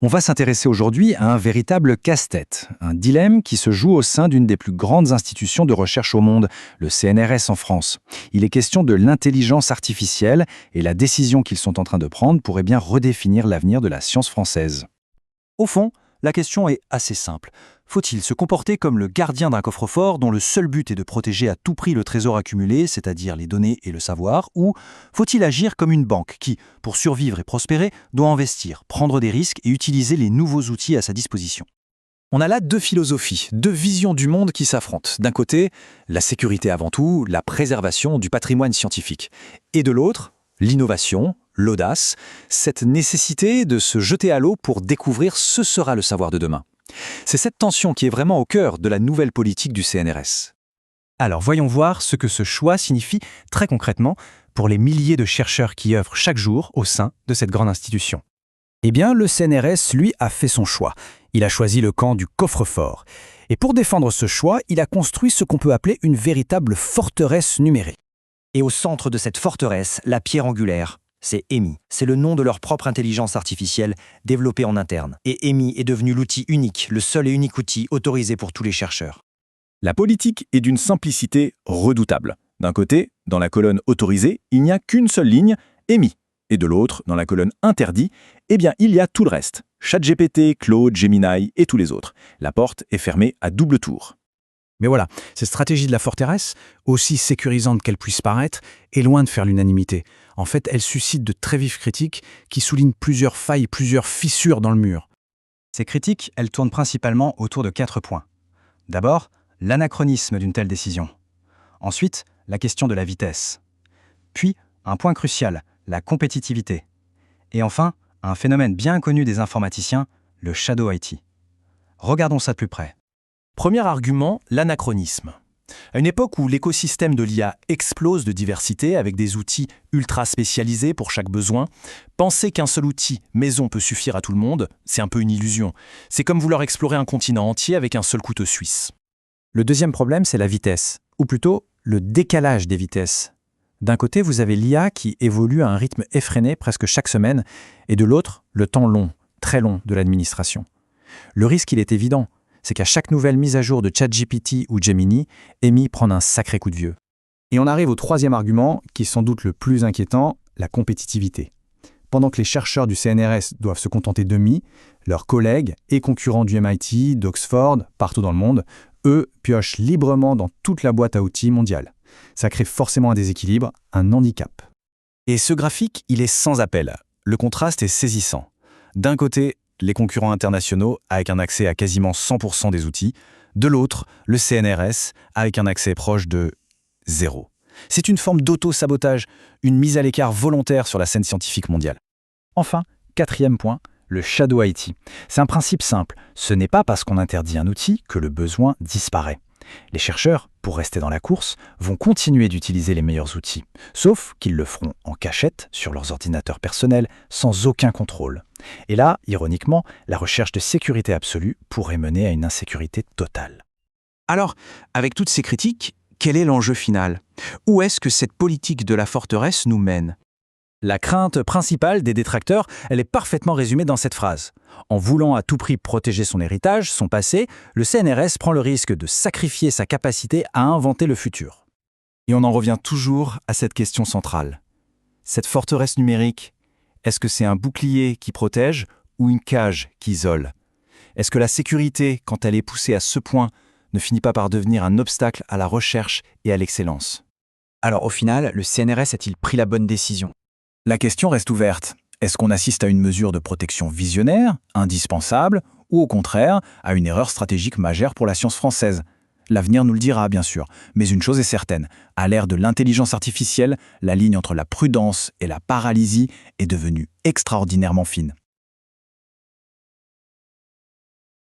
On va s'intéresser aujourd'hui à un véritable casse-tête, un dilemme qui se joue au sein d'une des plus grandes institutions de recherche au monde, le CNRS en France. Il est question de l'intelligence artificielle et la décision qu'ils sont en train de prendre pourrait bien redéfinir l'avenir de la science française. Au fond, la question est assez simple. Faut-il se comporter comme le gardien d'un coffre-fort dont le seul but est de protéger à tout prix le trésor accumulé, c'est-à-dire les données et le savoir, ou faut-il agir comme une banque qui, pour survivre et prospérer, doit investir, prendre des risques et utiliser les nouveaux outils à sa disposition? On a là deux philosophies, deux visions du monde qui s'affrontent. D'un côté, la sécurité avant tout, la préservation du patrimoine scientifique. Et de l'autre, l'innovation, l'audace, cette nécessité de se jeter à l'eau pour découvrir ce sera le savoir de demain. C'est cette tension qui est vraiment au cœur de la nouvelle politique du CNRS. Alors voyons voir ce que ce choix signifie très concrètement pour les milliers de chercheurs qui œuvrent chaque jour au sein de cette grande institution. Eh bien, le CNRS, lui, a fait son choix. Il a choisi le camp du coffre-fort. Et pour défendre ce choix, il a construit ce qu'on peut appeler une véritable forteresse numérique. Et au centre de cette forteresse, la pierre angulaire, c'est EMI. C'est le nom de leur propre intelligence artificielle développée en interne. Et EMI est devenu l'outil unique, le seul et unique outil autorisé pour tous les chercheurs. La politique est d'une simplicité redoutable. D'un côté, dans la colonne autorisée, il n'y a qu'une seule ligne, EMI. Et de l'autre, dans la colonne interdit, eh bien, il y a tout le reste. ChatGPT, Claude, Gemini et tous les autres. La porte est fermée à double tour. Mais voilà, cette stratégie de la forteresse, aussi sécurisante qu'elle puisse paraître, est loin de faire l'unanimité. En fait, elle suscite de très vives critiques qui soulignent plusieurs failles, plusieurs fissures dans le mur. Ces critiques, elles tournent principalement autour de 4 points. D'abord, l'anachronisme d'une telle décision. Ensuite, la question de la vitesse. Puis, un point crucial, la compétitivité. Et enfin, un phénomène bien connu des informaticiens, le shadow IT. Regardons ça de plus près. Premier argument, l'anachronisme. À une époque où l'écosystème de l'IA explose de diversité avec des outils ultra spécialisés pour chaque besoin, penser qu'un seul outil maison peut suffire à tout le monde, c'est un peu une illusion. C'est comme vouloir explorer un continent entier avec un seul couteau suisse. Le deuxième problème, c'est la vitesse, ou plutôt le décalage des vitesses. D'un côté, vous avez l'IA qui évolue à un rythme effréné presque chaque semaine, et de l'autre, le temps long, très long de l'administration. Le risque, il est évident. C'est qu'à chaque nouvelle mise à jour de ChatGPT ou Gemini, EMI prend un sacré coup de vieux. Et on arrive au troisième argument, qui est sans doute le plus inquiétant, la compétitivité. Pendant que les chercheurs du CNRS doivent se contenter d'EMI, leurs collègues et concurrents du MIT, d'Oxford, partout dans le monde, eux, piochent librement dans toute la boîte à outils mondiale. Ça crée forcément un déséquilibre, un handicap. Et ce graphique, il est sans appel. Le contraste est saisissant. D'un côté, les concurrents internationaux avec un accès à quasiment 100% des outils. De l'autre, le CNRS avec un accès proche de zéro. C'est une forme d'auto-sabotage, une mise à l'écart volontaire sur la scène scientifique mondiale. Enfin, quatrième point, le shadow IT. C'est un principe simple. Ce n'est pas parce qu'on interdit un outil que le besoin disparaît. Les chercheurs, pour rester dans la course, vont continuer d'utiliser les meilleurs outils, sauf qu'ils le feront en cachette sur leurs ordinateurs personnels, sans aucun contrôle. Et là, ironiquement, la recherche de sécurité absolue pourrait mener à une insécurité totale. Alors, avec toutes ces critiques, quel est l'enjeu final? Où est-ce que cette politique de la forteresse nous mène? La crainte principale des détracteurs, elle est parfaitement résumée dans cette phrase. En voulant à tout prix protéger son héritage, son passé, le CNRS prend le risque de sacrifier sa capacité à inventer le futur. Et on en revient toujours à cette question centrale. Cette forteresse numérique, est-ce que c'est un bouclier qui protège ou une cage qui isole? Est-ce que la sécurité, quand elle est poussée à ce point, ne finit pas par devenir un obstacle à la recherche et à l'excellence? Alors au final, le CNRS a-t-il pris la bonne décision? La question reste ouverte. Est-ce qu'on assiste à une mesure de protection visionnaire, indispensable, ou au contraire, à une erreur stratégique majeure pour la science française? L'avenir nous le dira, bien sûr, mais une chose est certaine, à l'ère de l'intelligence artificielle, la ligne entre la prudence et la paralysie est devenue extraordinairement fine.